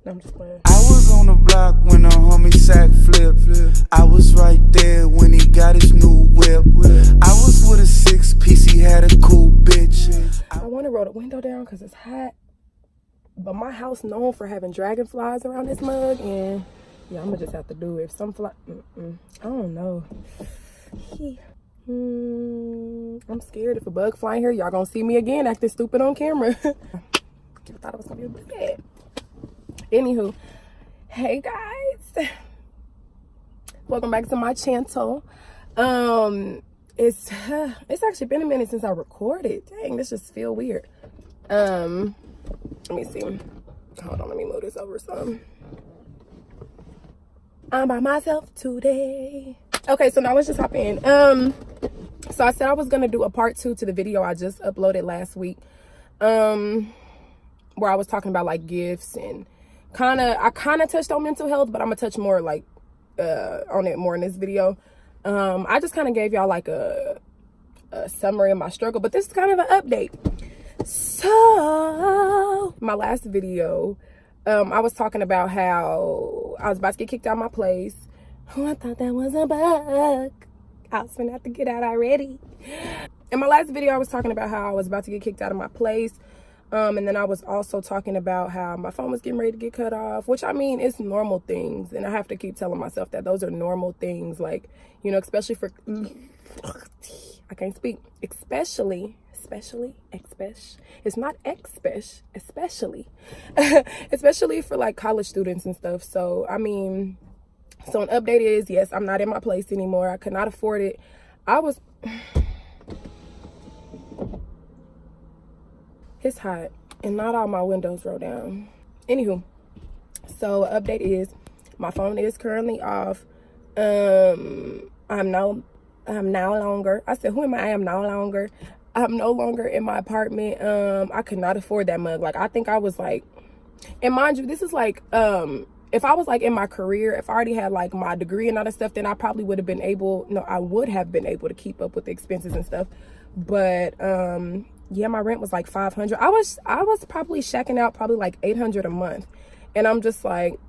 No, I'm just playing. I was on the block when the homie sack flip. I was right there when he got his new whip. I was with a 6-piece, he had a cool bitch. I want to roll the window down because it's hot. But my house known for having dragonflies around this mug, and yeah, I'm gonna just have to do it. If some fly, I don't know. I'm scared if a bug flying here, y'all gonna see me again acting stupid on camera. I thought it was gonna be bad. Anywho, hey guys, welcome back to my channel. It's actually been a minute since I recorded. Dang, this just feel weird. Let me see. Hold on, let me move this over some. I'm by myself today. Okay, so now let's just hop in. So I said I was gonna do a part 2 to the video I just uploaded last week. Where I was talking about like gifts and I kinda touched on mental health, but I'm gonna touch more like on it more in this video. I just kind of gave y'all like a summary of my struggle, but this is kind of an update. So my last video, I was talking about how I was about to get kicked out of my place. Oh, I thought that was a bug. I was gonna have to get out already. In my last video, I was talking about how I was about to get kicked out of my place. And then I was also talking about how my phone was getting ready to get cut off, which I mean, it's normal things. And I have to keep telling myself that those are normal things. Like, you know, especially for, I can't speak, especially, it's not especially, especially for like college students and stuff. So, I mean, so an update is, yes, I'm not in my place anymore. I could not afford it. It's hot and not all my windows roll down. Anywho, so update is my phone is currently off. I'm no longer, I said, who am I? I'm no longer in my apartment. I could not afford that mug. Like, I think I was like, and mind you, this is like, if I was like in my career, if I already had like my degree and all that stuff, then I probably would have been able, I would have been able to keep up with the expenses and stuff. But, yeah, my rent was like $500. I was probably shacking out probably like $800 a month. And I'm just like,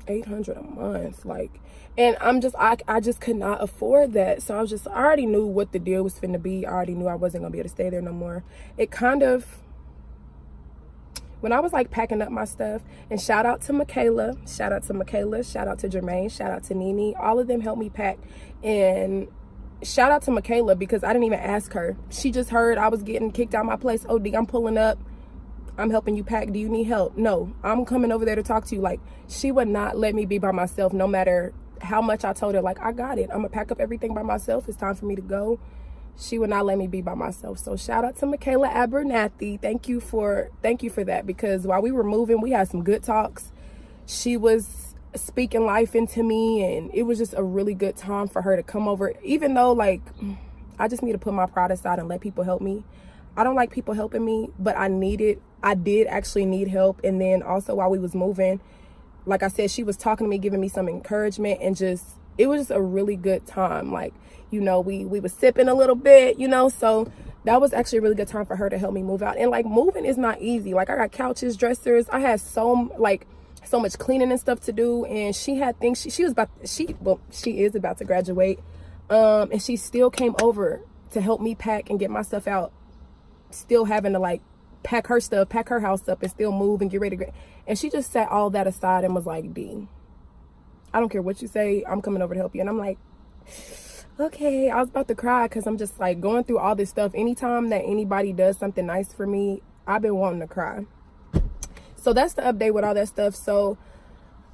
$800 a month, like, and I just could not afford that. So I already knew what the deal was finna be. I already knew I wasn't gonna be able to stay there no more. It kind of, when I was like packing up my stuff, and shout out to Michaela, shout out to Jermaine, shout out to Nene, all of them helped me pack. And shout out to Michaela, because I didn't even ask her. She just heard I was getting kicked out of my place. Oh, D, I'm pulling up. I'm helping you pack. Do you need help? No, I'm coming over there to talk to you. Like, she would not let me be by myself, no matter how much I told her, like, I got it. I'm gonna pack up everything by myself. It's time for me to go. She would not let me be by myself. So shout out to Michaela Abernathy. Thank you for that, because while we were moving, we had some good talks. She was speaking life into me, and it was just a really good time for her to come over. Even though, like, I just need to put my pride aside and let people help me. I don't like people helping me, but I did actually need help. And then also while we was moving, like I said, she was talking to me, giving me some encouragement, and it was just a really good time. Like, you know, we was sipping a little bit, you know, so that was actually a really good time for her to help me move out. And like, moving is not easy. Like, I got couches, dressers, I had so much cleaning and stuff to do, and she had things she is about to graduate, and she still came over to help me pack and get my stuff out, still having to like pack her stuff, pack her house up, and still move and get ready to and she just set all that aside and was like, D, I don't care what you say, I'm coming over to help you. And I'm like, okay. I was about to cry, because I'm just like going through all this stuff. Anytime that anybody does something nice for me, I've been wanting to cry. So that's the update with all that stuff. So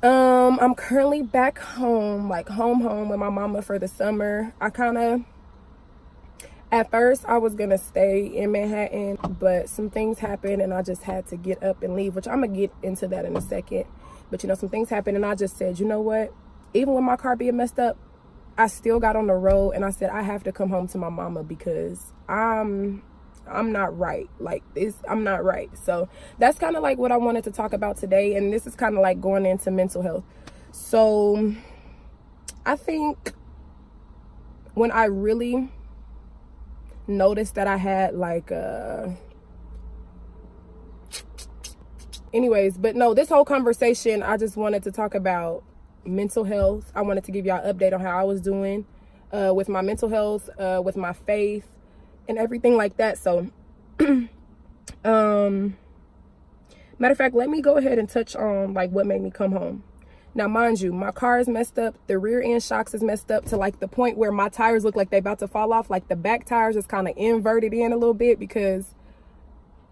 I'm currently back home, like home with my mama for the summer. At first I was gonna stay in Manhattan, but some things happened and I just had to get up and leave, which I'm gonna get into that in a second. But you know, some things happened, and I just said, you know what, even with my car being messed up, I still got on the road, and I said, I have to come home to my mama, because I'm not right. Like, I'm not right. So that's kind of like what I wanted to talk about today. And this is kind of like going into mental health. So I think when I really noticed that I had like anyways, but no, this whole conversation, I just wanted to talk about mental health. I wanted to give y'all an update on how I was doing with my mental health, with my faith, and everything like that. So, matter of fact, let me go ahead and touch on like what made me come home. Now, mind you, my car is messed up. The rear end shocks is messed up to like the point where my tires look like they about to fall off. Like the back tires is kind of inverted in a little bit because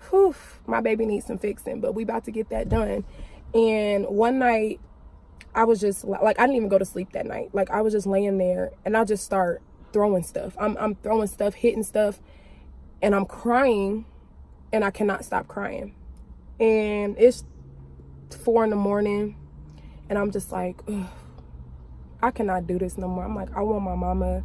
whew, my baby needs some fixing, but we about to get that done. And one night I was just like, I didn't even go to sleep that night. Like I was just laying there and I just start throwing stuff. I'm throwing stuff, hitting stuff, and I'm crying and I cannot stop crying. And it's 4 a.m. and I'm just like, ugh, I cannot do this no more. I'm like, I want my mama.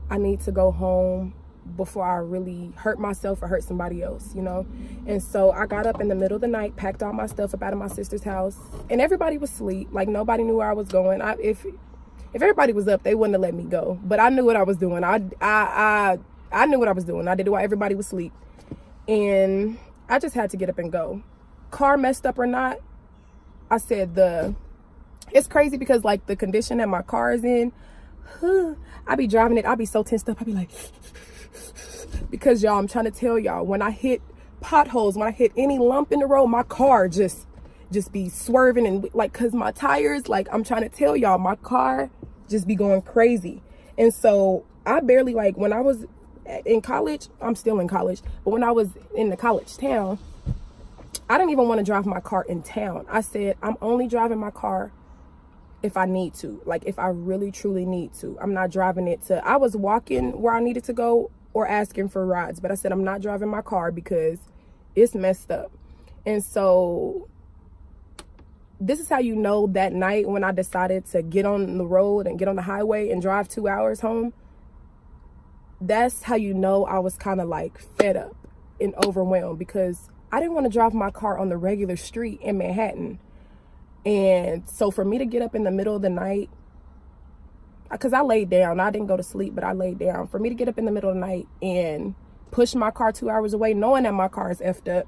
I need to go home before I really hurt myself or hurt somebody else, you know? And so I got up in the middle of the night, packed all my stuff up out of my sister's house, and everybody was asleep. Like nobody knew where I was going. If everybody was up, they wouldn't have let me go. But I knew what I was doing. I knew what I was doing. I did it while everybody was asleep. And I just had to get up and go. Car messed up or not, I said it's crazy because like the condition that my car is in, I be driving it, I be so tensed up, I be like, because y'all, I'm trying to tell y'all, when I hit potholes, when I hit any lump in the road, my car just be swerving and like, cause my tires, like I'm trying to tell y'all, my car just be going crazy. And so I barely, like when I was in college, I'm still in college, but when I was in the college town, I didn't even want to drive my car in town. I said, I'm only driving my car if I need to, like if I really truly need to. I'm not driving it I was walking where I needed to go or asking for rides, but I said, I'm not driving my car because it's messed up. And so this is how you know that night when I decided to get on the road and get on the highway and drive 2 hours home, that's how you know I was kind of like fed up and overwhelmed because I didn't want to drive my car on the regular street in Manhattan. And so for me to get up in the middle of the night, because I laid down, I didn't go to sleep, but I laid down. For me to get up in the middle of the night and push my car 2 hours away, knowing that my car is effed up,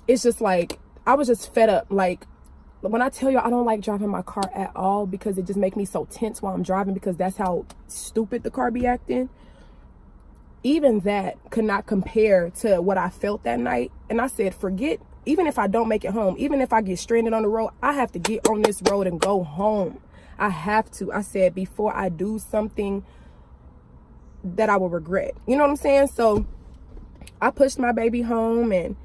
it's just like, I was just fed up. Like when I tell you I don't like driving my car at all because it just makes me so tense while I'm driving because that's how stupid the car be acting. Even that could not compare to what I felt that night. And I said, forget, even if I don't make it home, even if I get stranded on the road, I have to get on this road and go home. I have to. I said, before I do something that I will regret. You know what I'm saying? So I pushed my baby home and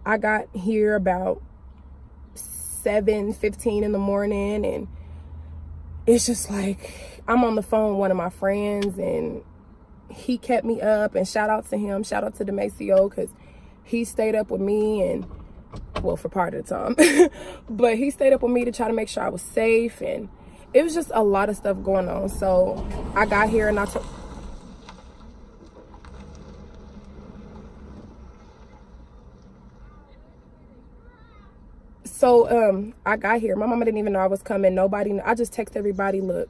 I got here about 7:15 in the morning. And it's just like, I'm on the phone with one of my friends and he kept me up, and shout out to him, shout out to Demasio, because he stayed up with me, and well, for part of the time but he stayed up with me to try to make sure I was safe, and it was just a lot of stuff going on. So I got here and I got here, my mama didn't even know I was coming. I just texted everybody, look,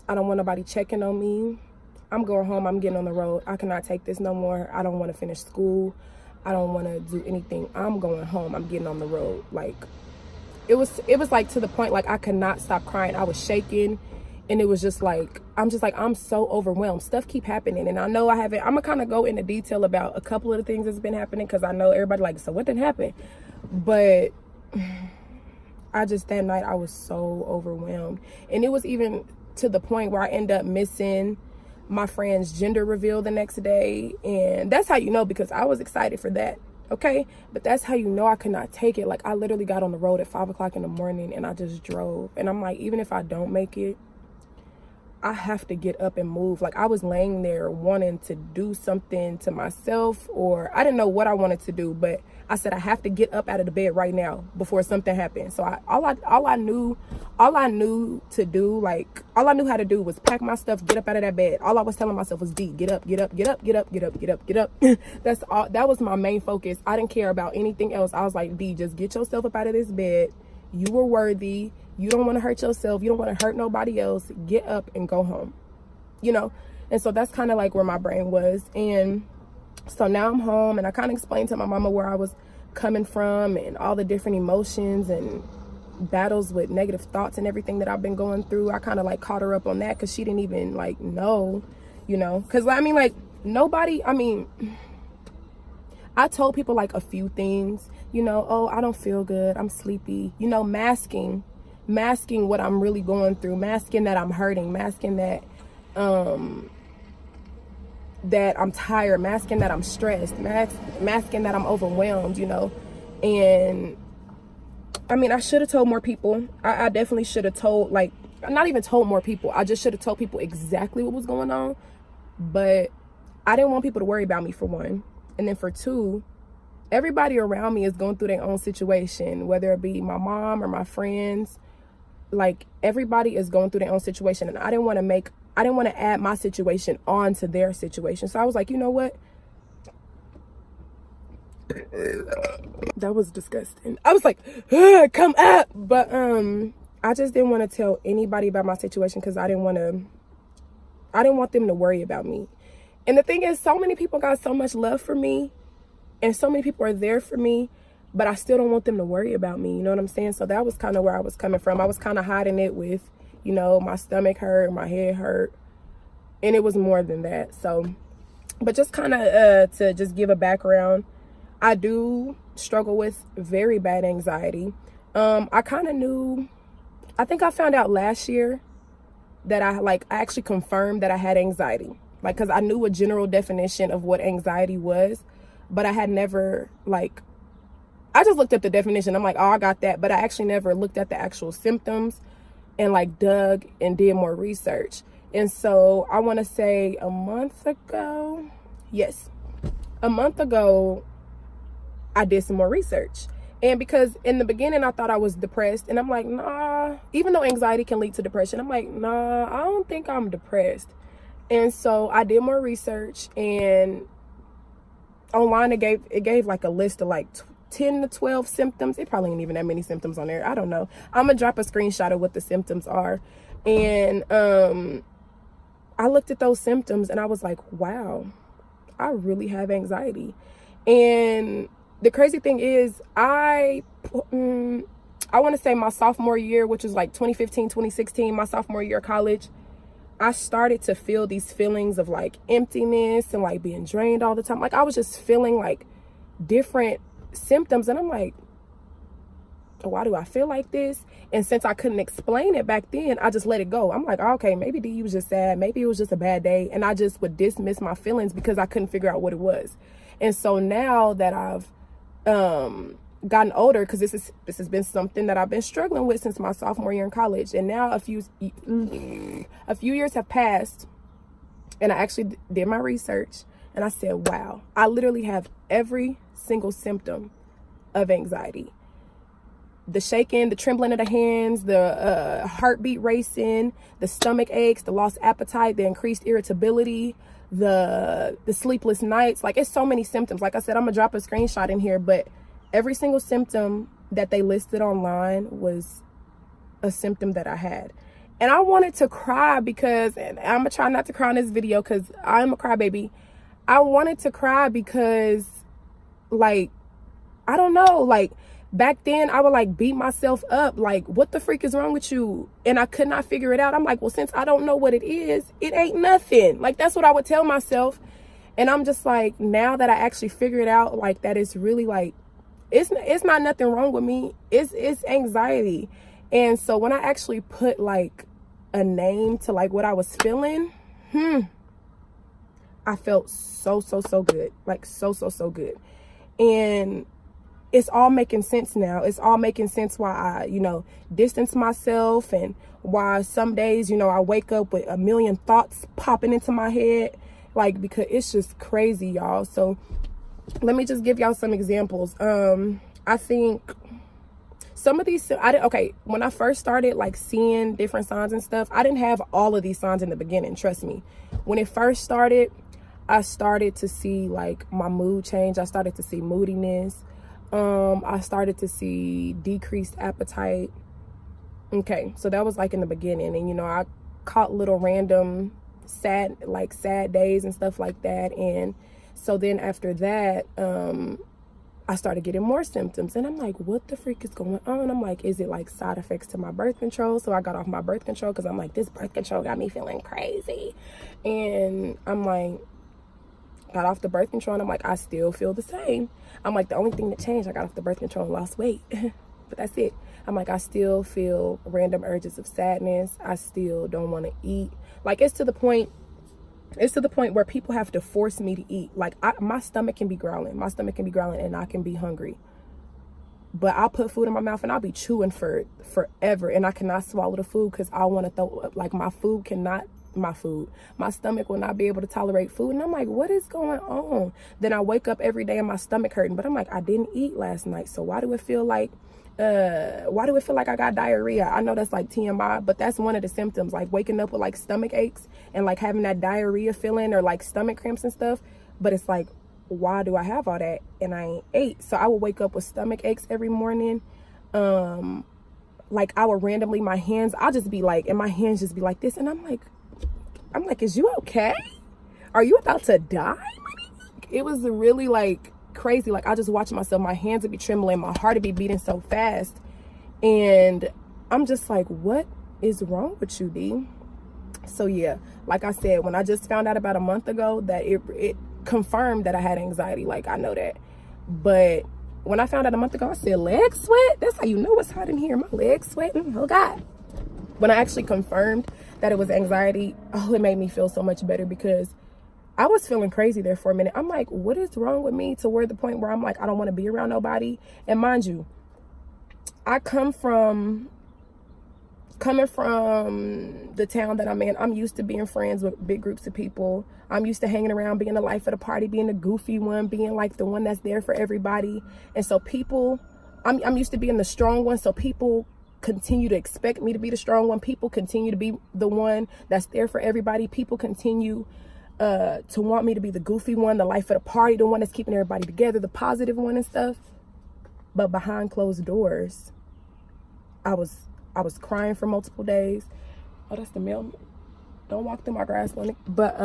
I don't want nobody checking on me. I'm going home. I'm getting on the road. I cannot take this no more. I don't want to finish school. I don't want to do anything. I'm going home. I'm getting on the road. Like it was like to the point like I could not stop crying. I was shaking, and it was just like I'm so overwhelmed. Stuff keep happening, and I know I'm gonna kind of go into detail about a couple of the things that's been happening because I know everybody like, so what did happen? But that night I was so overwhelmed, and it was even to the point where I ended up missing my friend's gender reveal the next day. And that's how you know, because I was excited for that, okay? But that's how you know I could not take it. Like I literally got on the road at 5 o'clock in the morning and I just drove, and I'm like, even if I don't make it, I have to get up and move. Like I was laying there wanting to do something to myself, or I didn't know what I wanted to do, but I said I have to get up out of the bed right now before something happens. So all I knew how to do was pack my stuff, get up out of that bed. All I was telling myself was, D, get up, get up, get up, get up, get up, get up, get up. That's all. That was my main focus. I didn't care about anything else. I was like, D, just get yourself up out of this bed. You were worthy. You don't want to hurt yourself. You don't want to hurt nobody else. Get up and go home, you know? And so that's kind of like where my brain was. And so now I'm home, and I kind of explained to my mama where I was coming from and all the different emotions and battles with negative thoughts and everything that I've been going through. I kind of like caught her up on that because she didn't even like know, you know, because I mean, like, nobody, I mean, I told people like a few things, you know, oh, I don't feel good, I'm sleepy, you know, masking what I'm really going through, masking that I'm hurting, masking that that I'm tired, masking that I'm stressed, masking that I'm overwhelmed, you know. And I mean, I should have told more people. I definitely should have told, like, not even told more people, I just should have told people exactly what was going on. But I didn't want people to worry about me, for one. And then for two, everybody around me is going through their own situation, whether it be my mom or my friends. Like, everybody is going through their own situation, and I didn't want to add my situation on to their situation. So I was like, you know what? That was disgusting. I was like, come up. But I just didn't want to tell anybody about my situation because I didn't want them to worry about me. And the thing is, so many people got so much love for me, and so many people are there for me, but I still don't want them to worry about me. You know what I'm saying? So that was kind of where I was coming from. I was kind of hiding it with, you know, my stomach hurt, my head hurt, and it was more than that. So, but just kind of to just give a background, I do struggle with very bad anxiety. I kind of knew, I think I found out last year that I actually confirmed that I had anxiety. Like, cause I knew a general definition of what anxiety was, but I had never, like, I just looked up the definition. I'm like, oh, I got that. But I actually never looked at the actual symptoms and like dug and did more research. And so I want to say a month ago, I did some more research. And because in the beginning I thought I was depressed, and I'm like, nah, even though anxiety can lead to depression, I'm like, nah, I don't think I'm depressed. And so I did more research, and online it gave like a list of like 10 to 12 symptoms. It probably ain't even that many symptoms on there. I don't know. I'm gonna drop a screenshot of what the symptoms are. And I looked at those symptoms and I was like, wow, I really have anxiety. And the crazy thing is, I want to say my sophomore year, which was like 2015, 2016, my sophomore year of college, I started to feel these feelings of like emptiness and like being drained all the time. Like, I was just feeling like different symptoms, and I'm like, why do I feel like this? And since I couldn't explain it back then, I just let it go. I'm like, oh, okay, maybe D was just sad, maybe it was just a bad day, and I just would dismiss my feelings because I couldn't figure out what it was. And so now that I've gotten older, because this has been something that I've been struggling with since my sophomore year in college, and now a few years have passed, and I actually did my research, and I said, wow, I literally have every single symptom of anxiety. The shaking, the trembling of the hands, the heartbeat racing, the stomach aches, the lost appetite, the increased irritability, the sleepless nights. Like, it's so many symptoms. Like I said, I'm gonna drop a screenshot in here, but every single symptom that they listed online was a symptom that I had. And I wanted to cry because, and I'm gonna try not to cry in this video because I'm a crybaby. I wanted to cry because, like, I don't know, like, back then I would like beat myself up, like, what the freak is wrong with you? And I could not figure it out. I'm like, well, since I don't know what it is, it ain't nothing. Like, that's what I would tell myself. And I'm just like, now that I actually figure it out, like, that it's really like, it's not nothing wrong with me. It's anxiety. And so when I actually put like a name to like what I was feeling, I felt so good. Like, so good. And it's all making sense now. It's all making sense why I, you know, distance myself, and why some days, you know, I wake up with a million thoughts popping into my head, like, because it's just crazy, y'all. So let me just give y'all some examples. I think some of these, when I first started like seeing different signs and stuff, I didn't have all of these signs in the beginning, trust me. When it first started, I started to see like my mood change. I started to see moodiness. I started to see decreased appetite. Okay, so that was like in the beginning, and you know, I caught little random sad days and stuff like that. And so then after that, I started getting more symptoms, and I'm like, what the freak is going on? I'm like, is it like side effects to my birth control? So I got off my birth control because I'm like, this birth control got me feeling crazy. And I'm like, got off the birth control, and I'm like, I still feel the same. I'm like, the only thing that changed, I got off the birth control and lost weight. But that's it. I'm like, I still feel random urges of sadness. I still don't want to eat. Like, it's to the point where people have to force me to eat. Like, my stomach can be growling. My stomach can be growling, and I can be hungry. But I'll put food in my mouth, and I'll be chewing for forever, and I cannot swallow the food because I want to throw up. Like, my stomach will not be able to tolerate food. And I'm like, what is going on? Then I wake up every day and my stomach hurting. But I'm like, I didn't eat last night. So why do it feel like I got diarrhea? I know that's like TMI, but that's one of the symptoms, like waking up with like stomach aches and like having that diarrhea feeling or like stomach cramps and stuff. But it's like, why do I have all that and I ain't ate? So I would wake up with stomach aches every morning. Like I would randomly, my hands, I'll just be like, and my hands just be like this. And I'm like, is you okay? Are you about to die? It was really like crazy. Like, I just watching myself, my hands would be trembling, my heart would be beating so fast. And I'm just like, what is wrong with you, D? So yeah, like I said, when I just found out about a month ago that it confirmed that I had anxiety, like I know that. But when I found out a month ago, I said, leg sweat? That's how you know it's hot in here. My legs sweating. Oh God. When I actually confirmed that it was anxiety, it made me feel so much better because I was feeling crazy there for a minute. I'm like, what is wrong with me to where the point where I'm like, I don't want to be around nobody. And mind you, I coming from the town that I'm in, I'm used to being friends with big groups of people. I'm used to hanging around, being the life of the party, being the goofy one, being like the one that's there for everybody. And so people, I'm used to being the strong one. So people continue to expect me to be the strong one. People continue to be the one that's there for everybody. People continue to want me to be the goofy one, the life of the party, the one that's keeping everybody together, the positive one and stuff. But behind closed doors, I was crying for multiple days. Oh, that's the mail. Don't walk through my grass, Monique. But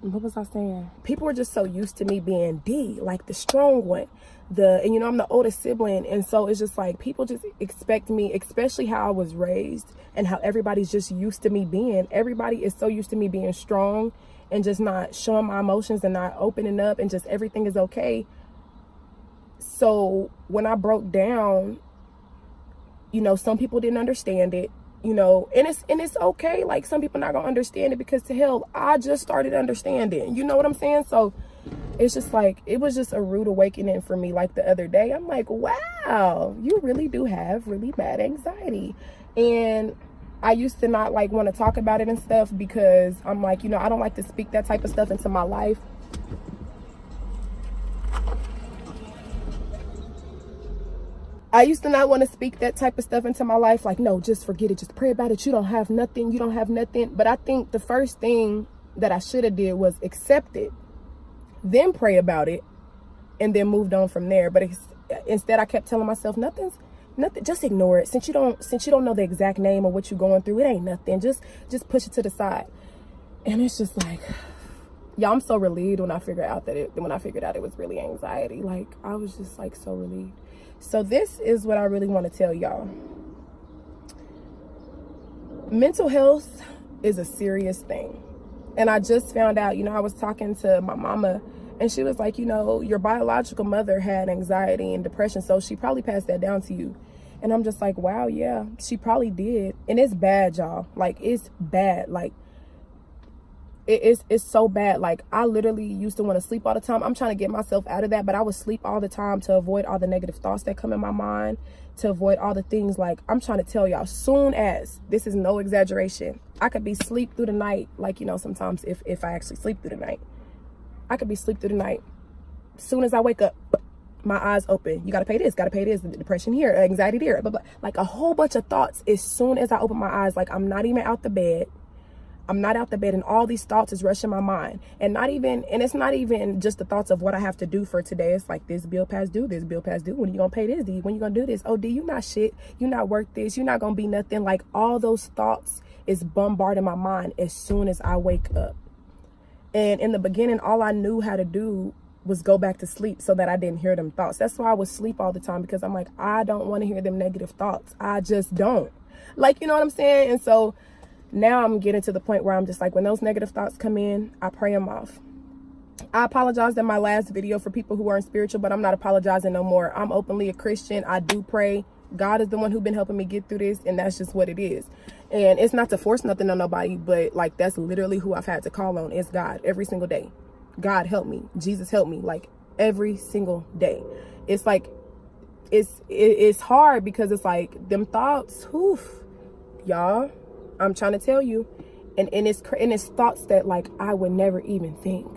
what was I saying? People were just so used to me being D, like the strong one. And you know, I'm the oldest sibling. And so it's just like, people just expect me, especially how I was raised and how everybody's just used to me being. Everybody is so used to me being strong and just not showing my emotions and not opening up and just everything is okay. So when I broke down, you know, some people didn't understand it, you know, and it's okay. Like, some people not gonna understand it because to hell, I just started understanding, you know what I'm saying? So it's just like, it was just a rude awakening for me. Like the other day, I'm like, wow, you really do have really bad anxiety. And I used to not like want to talk about it and stuff because I'm like, you know, I don't like to speak that type of stuff into my life. I used to not want to speak that type of stuff into my life. Like, no, just forget it. Just pray about it. You don't have nothing. You don't have nothing. But I think the first thing that I should have did was accept it, then pray about it, and then moved on from there. But instead, I kept telling myself, nothing. Just ignore it. Since you don't know the exact name of what you're going through, it ain't nothing. Just push it to the side. And it's just like, yeah, I'm so relieved when I figured out it was really anxiety. Like, I was just like so relieved. So this is what I really want to tell y'all. Mental health is a serious thing. And I just found out, you know, I was talking to my mama and she was like, you know, your biological mother had anxiety and depression, so she probably passed that down to you. And I'm just like, wow, yeah, she probably did. And it's bad, y'all. Like, it's bad. Like, it's so bad. Like, I literally used to want to sleep all the time. I'm trying to get myself out of that, but I would sleep all the time to avoid all the negative thoughts that come in my mind, to avoid all the things. Like, I'm trying to tell y'all, soon as, this is no exaggeration, I could be asleep through the night. Like, you know, sometimes if I actually sleep through the night, I could be asleep through the night. Soon as I wake up, my eyes open. You got to pay this, the depression here, anxiety there, blah, blah. Like a whole bunch of thoughts as soon as I open my eyes. Like, I'm not even out the bed. I'm not out the bed and all these thoughts is rushing my mind. And it's not even just the thoughts of what I have to do for today. It's like, this bill past due, this bill past due. When are you gonna pay this, D? When you gonna do this? Oh, D, you not shit. You not worth this. You not gonna be nothing. Like, all those thoughts is bombarding my mind as soon as I wake up. And in the beginning, all I knew how to do was go back to sleep so that I didn't hear them thoughts. That's why I would sleep all the time, because I'm like, I don't want to hear them negative thoughts. I just don't. Like, you know what I'm saying? And so now I'm getting to the point where I'm just like, when those negative thoughts come in, I pray them off. I apologized in my last video for people who aren't spiritual, but I'm not apologizing no more. I'm openly a Christian. I do pray. God is the one who's been helping me get through this, and that's just what it is. And it's not to force nothing on nobody, but like, that's literally who I've had to call on. It's God every single day. God help me. Jesus help me. Like, every single day. It's like, it's hard, because it's like them thoughts, y'all, I'm trying to tell you, and it's thoughts that like I would never even think.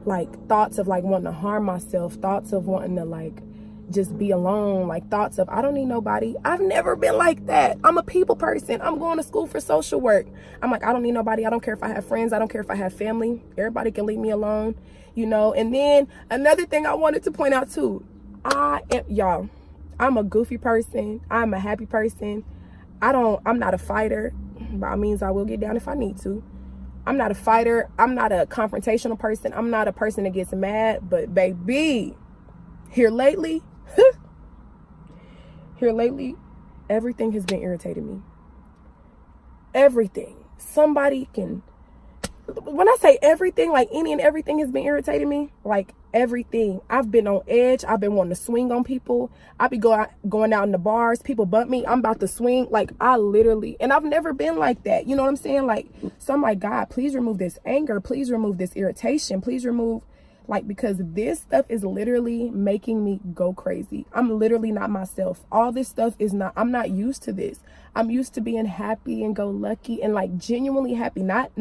Like thoughts of like wanting to harm myself, thoughts of wanting to like just be alone, like thoughts of I don't need nobody. I've never been like that. I'm a people person. I'm going to school for social work. I'm like, I don't need nobody. I don't care if I have friends. I don't care if I have family. Everybody can leave me alone, you know. And then another thing I wanted to point out too, y'all, I'm a goofy person. I'm a happy person. I'm not a fighter. By all means, I will get down if I need to. I'm not a fighter. I'm not a confrontational person. I'm not a person that gets mad. But baby, here lately, everything has been irritating me. Everything. Somebody can, when I say everything, like any and everything has been irritating me. Like everything. I've been on edge. I've been wanting to swing on people. I be going out in the bars. People bump me. I'm about to swing. Like I literally, and I've never been like that. You know what I'm saying? Like, so I'm like, God, please remove this anger. Please remove this irritation. Please remove, like, because this stuff is literally making me go crazy. I'm literally not myself. All this stuff is not, I'm not used to this. I'm used to being happy and go lucky and like genuinely happy. Not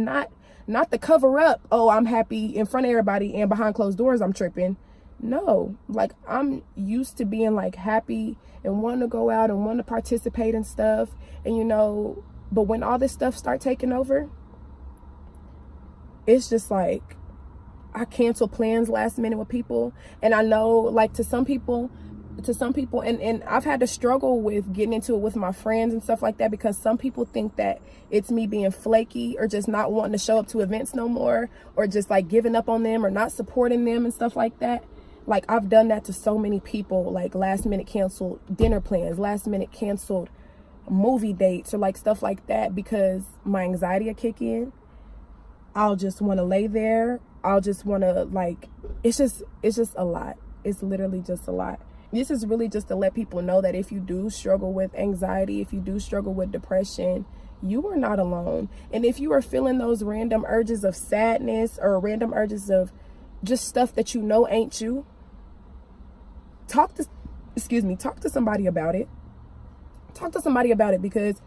the cover up, oh, I'm happy in front of everybody and behind closed doors I'm tripping. No, like I'm used to being like happy and wanting to go out and wanting to participate in stuff. And you know, but when all this stuff start taking over, it's just like I cancel plans last minute with people. And I know like to some people, and I've had to struggle with getting into it with my friends and stuff like that, because some people think that it's me being flaky or just not wanting to show up to events no more, or just like giving up on them or not supporting them and stuff like that. Like I've done that to so many people, like last minute canceled dinner plans, last minute canceled movie dates, or like stuff like that, because my anxiety will kick in. I'll just want to lay there. I'll just want to like, it's just a lot. It's literally just a lot. This is really just to let people know that if you do struggle with anxiety, if you do struggle with depression, you are not alone. And if you are feeling those random urges of sadness or random urges of just stuff that you know ain't you, talk to somebody about it. Talk to somebody about it, because,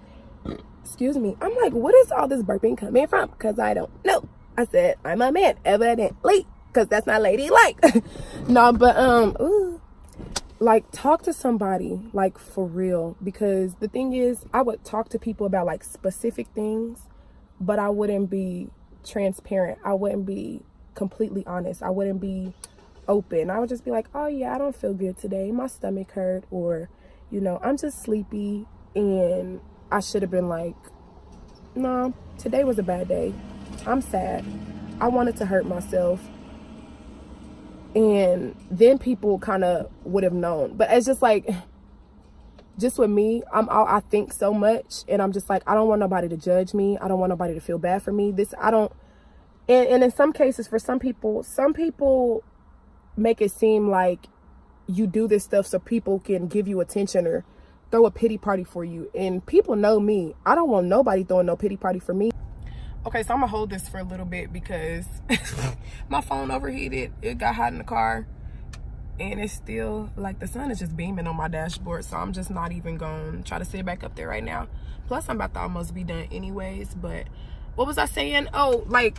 I'm like, what is all this burping coming from? Because I don't know. I said, I'm a man, evidently, because that's not ladylike. No, but, like, talk to somebody, like, for real. Because the thing is, I would talk to people about, like, specific things, but I wouldn't be transparent. I wouldn't be completely honest. I wouldn't be open. I would just be like, oh, yeah, I don't feel good today. My stomach hurt, or, you know, I'm just sleepy. And I should have been like, no, today was a bad day. I'm sad. I wanted to hurt myself. And then people kind of would have known. But it's just like, just with me, I think so much, and I'm just like, I don't want nobody to judge me. I don't want nobody to feel bad for me. And in some cases, for some people make it seem like you do this stuff so people can give you attention or throw a pity party for you. And people know me. I don't want nobody throwing no pity party for me. Okay, so I'm gonna hold this for a little bit because my phone overheated. It got hot in the car, and it's still like the sun is just beaming on my dashboard, so I'm just not even gonna try to sit back up there right now. Plus, I'm about to almost be done anyways. But what was I saying? Oh, like,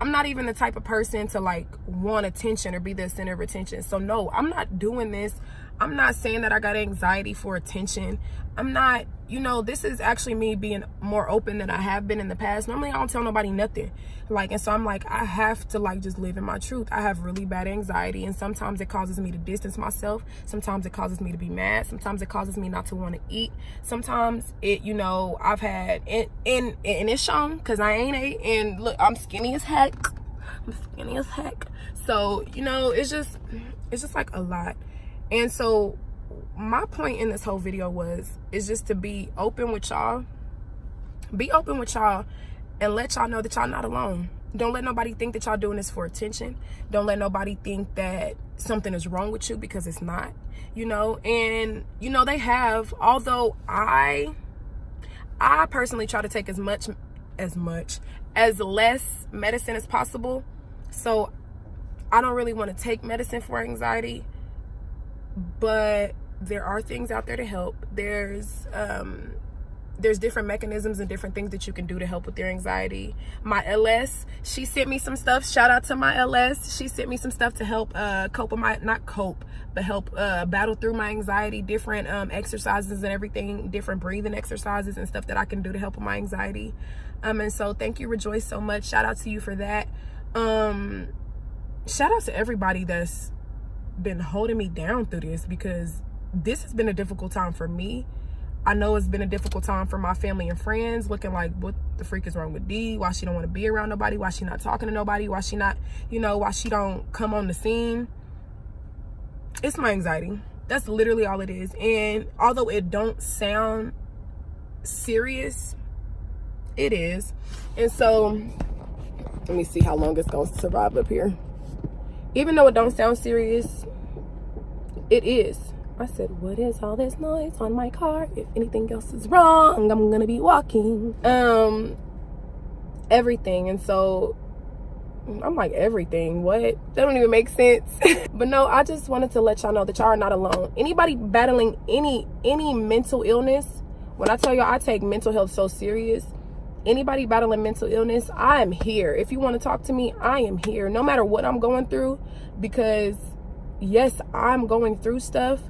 I'm not even the type of person to like want attention or be the center of attention. So no, I'm not doing this. I'm not saying that I got anxiety for attention. I'm not, you know, this is actually me being more open than I have been in the past. Normally I don't tell nobody nothing. Like, and so I'm like, I have to like just live in my truth. I have really bad anxiety, and sometimes it causes me to distance myself. Sometimes it causes me to be mad. Sometimes it causes me not to want to eat. Sometimes it, you know, I've had, and it's shown, because I ain't ate, and look, I'm skinny as heck. I'm skinny as heck. So, you know, it's just like a lot. And so my point in this whole video is just to be open with y'all. Be open with y'all and let y'all know that y'all not alone. Don't let nobody think that y'all doing this for attention. Don't let nobody think that something is wrong with you, because it's not, you know. And, you know, they have, although I personally try to take as less medicine as possible. So I don't really want to take medicine for anxiety, but there are things out there to help. There's different mechanisms and different things that you can do to help with your anxiety. My LS, she sent me some stuff. Shout out to my LS. She sent me some stuff to help help battle through my anxiety, different exercises and everything, different breathing exercises and stuff that I can do to help with my anxiety. And so thank you, Rejoice, so much. Shout out to you for that. Shout out to everybody that's been holding me down through this, because this has been a difficult time for me. I know it's been a difficult time for my family and friends, looking like, what the freak is wrong with D? Why she don't want to be around nobody? Why she not talking to nobody? Why she not, you know, why she don't come on the scene? It's my anxiety. That's literally all it is. And although it don't sound serious, it is. And so let me see how long it's going to survive up here. Even though it don't sound serious, it is. I said, what is all this noise on my car? If anything else is wrong, I'm gonna be walking. Everything. And so I'm like, everything? What? That don't even make sense. But no, I just wanted to let y'all know that y'all are not alone. Anybody battling any mental illness, when I tell y'all I take mental health so serious, anybody battling mental illness, I am here. If you want to talk to me, I am here, no matter what I'm going through. Because yes, I'm going through stuff.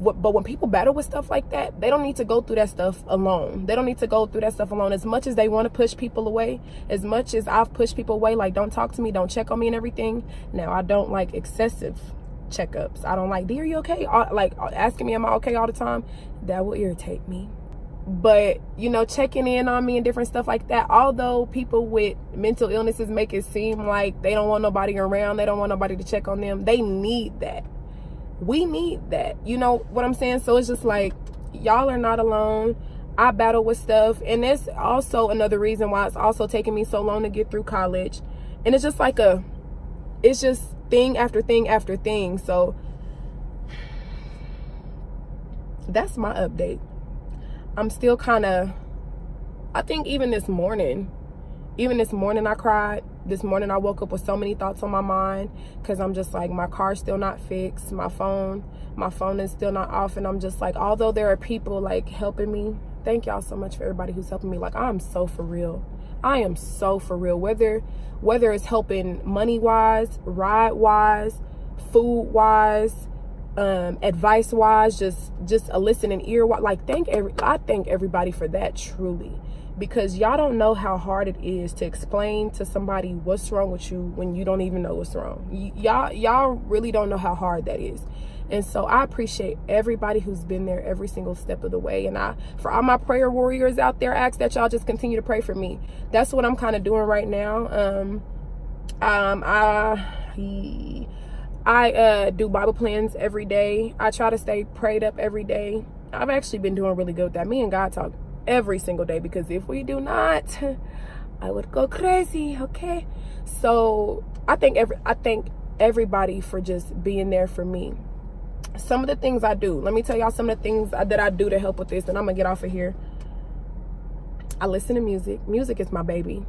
But when people battle with stuff like that, they don't need to go through that stuff alone. They don't need to go through that stuff alone. As much as they want to push people away, as much as I've pushed people away, like, don't talk to me, don't check on me and everything. Now, I don't like excessive checkups. I don't like, D, are you okay? Like, asking me, am I okay all the time? That will irritate me. But, you know, checking in on me and different stuff like that, although people with mental illnesses make it seem like they don't want nobody around, they don't want nobody to check on them, they need that. We need that, you know what I'm saying? So it's just like, y'all are not alone. I battle with stuff, and that's also another reason why it's also taking me so long to get through college. And it's just like it's just thing after thing after thing. So that's my update. I'm still kind of, I think even this morning I cried. This morning I woke up with so many thoughts on my mind, because I'm just like, my car's still not fixed, my phone is still not off. And I'm just like, although there are people like helping me, thank y'all so much for everybody who's helping me. Like, I'm so for real. I am so for real. Whether it's helping money wise, ride wise, food wise, advice wise, just a listening ear. Like, I thank everybody for that, truly. Because y'all don't know how hard it is to explain to somebody what's wrong with you when you don't even know what's wrong. Y'all really don't know how hard that is. And so I appreciate everybody who's been there every single step of the way. And for all my prayer warriors out there, I ask that y'all just continue to pray for me. That's what I'm kind of doing right now. I do Bible plans every day. I try to stay prayed up every day. I've actually been doing really good with that. Me and God talk every single day, because if we do not, I would go crazy. Okay, so I thank everybody for just being there for me. Some of the things I do, let me tell y'all some of the things that I do to help with this, and I'm gonna get off of here. I listen to music. Music is my baby.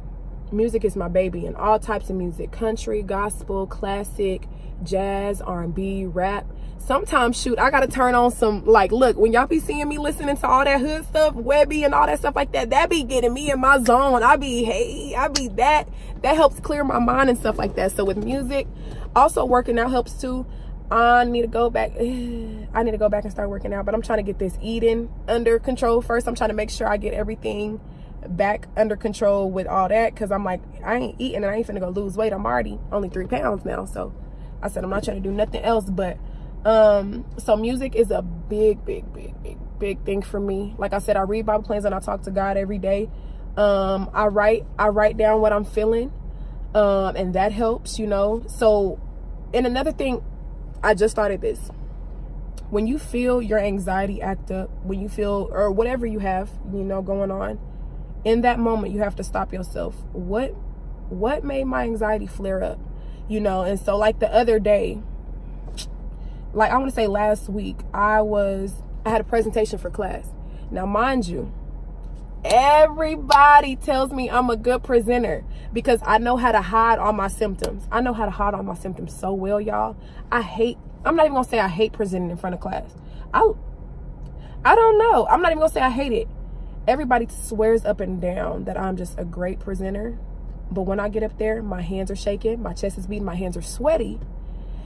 Music is my baby, and all types of music: country, gospel, classic, jazz, R&B, rap. Sometimes, shoot, I gotta turn on some, like, look, when y'all be seeing me listening to all that hood stuff, Webby and all that stuff like that, that be getting me in my zone. That helps clear my mind and stuff like that. So with music, also working out helps too. I need to go back and start working out, but I'm trying to get this eating under control first. I'm trying to make sure I get everything back under control with all that, because I'm like, I ain't eating and I ain't finna go lose weight. I'm already only 3 pounds now. So I said, I'm not trying to do nothing else. But so music is a big thing for me. Like I said, I read Bible plans and I talk to God every day. I write down what I'm feeling. And that helps, you know. So, and another thing, I just started this. When you feel your anxiety act up, when you feel, or whatever you have, you know, going on, in that moment, you have to stop yourself. What made my anxiety flare up? You know, and so like the other day, like I want to say last week, I had a presentation for class. Now, mind you, everybody tells me I'm a good presenter because I know how to hide all my symptoms. I know how to hide all my symptoms so well, y'all. I'm not even gonna say I hate presenting in front of class. I don't know. I'm not even gonna say I hate it. Everybody swears up and down that I'm just a great presenter. But when I get up there, my hands are shaking, my chest is beating, my hands are sweaty,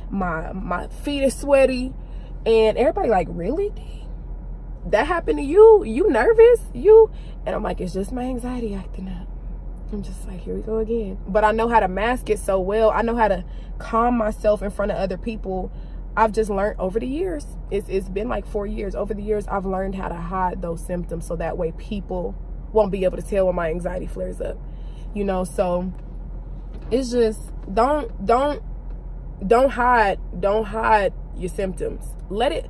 my feet are sweaty, and everybody like, really? That happened to you? You nervous? And I'm like, it's just my anxiety acting up. I'm just like, here we go again. But I know how to mask it so well. I know how to calm myself in front of other people. I've just learned over the years. It's been like 4 years. Over the years, I've learned how to hide those symptoms so that way people won't be able to tell when my anxiety flares up. You know, so it's just don't hide your symptoms. Let it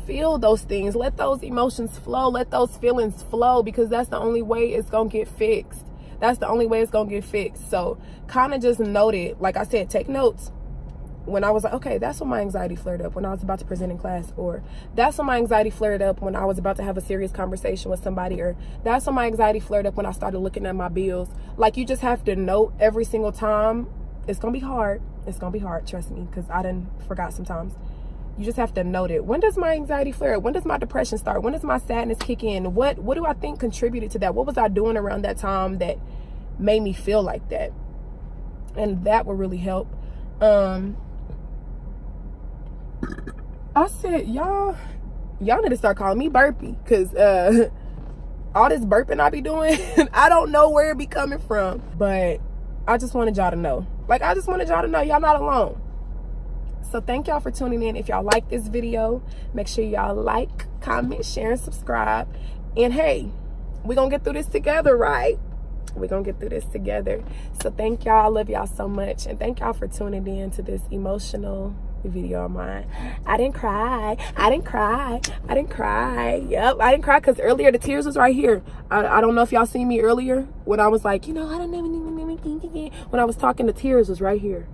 feel those things. Let those emotions flow. Let those feelings flow, because that's the only way it's gonna get fixed. That's the only way it's gonna get fixed. So kind of just note it. Like I said, take notes. When I was like, okay, that's when my anxiety flared up, when I was about to present in class, or that's when my anxiety flared up when I was about to have a serious conversation with somebody, or that's when my anxiety flared up when I started looking at my bills. Like, you just have to note every single time. It's gonna be hard. It's gonna be hard, trust me, because I done forgot sometimes. You just have to note it. When does my anxiety flare up? When does my depression start? When does my sadness kick in? What do I think contributed to that? What was I doing around that time that made me feel like that? And that would really help. I said, y'all need to start calling me Burpee, because all this burping I be doing, I don't know where it be coming from. But I just wanted y'all to know. Like, I just wanted y'all to know y'all not alone. So thank y'all for tuning in. If y'all like this video, make sure y'all like, comment, share, and subscribe. And hey, we're gonna get through this together, right? We're gonna get through this together. So thank y'all. I love y'all so much. And thank y'all for tuning in to this emotional video of mine. I didn't cry. Yep, I didn't cry because earlier the tears was right here. I don't know if y'all seen me earlier when I was like, you know, I don't even, when I was talking, the tears was right here.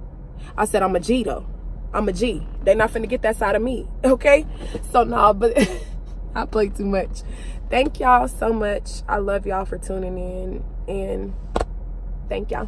I said, I'm a G though. I'm a G. They not finna get that side of me, okay? So no, but I play too much. Thank y'all so much. I love y'all for tuning in, and thank y'all.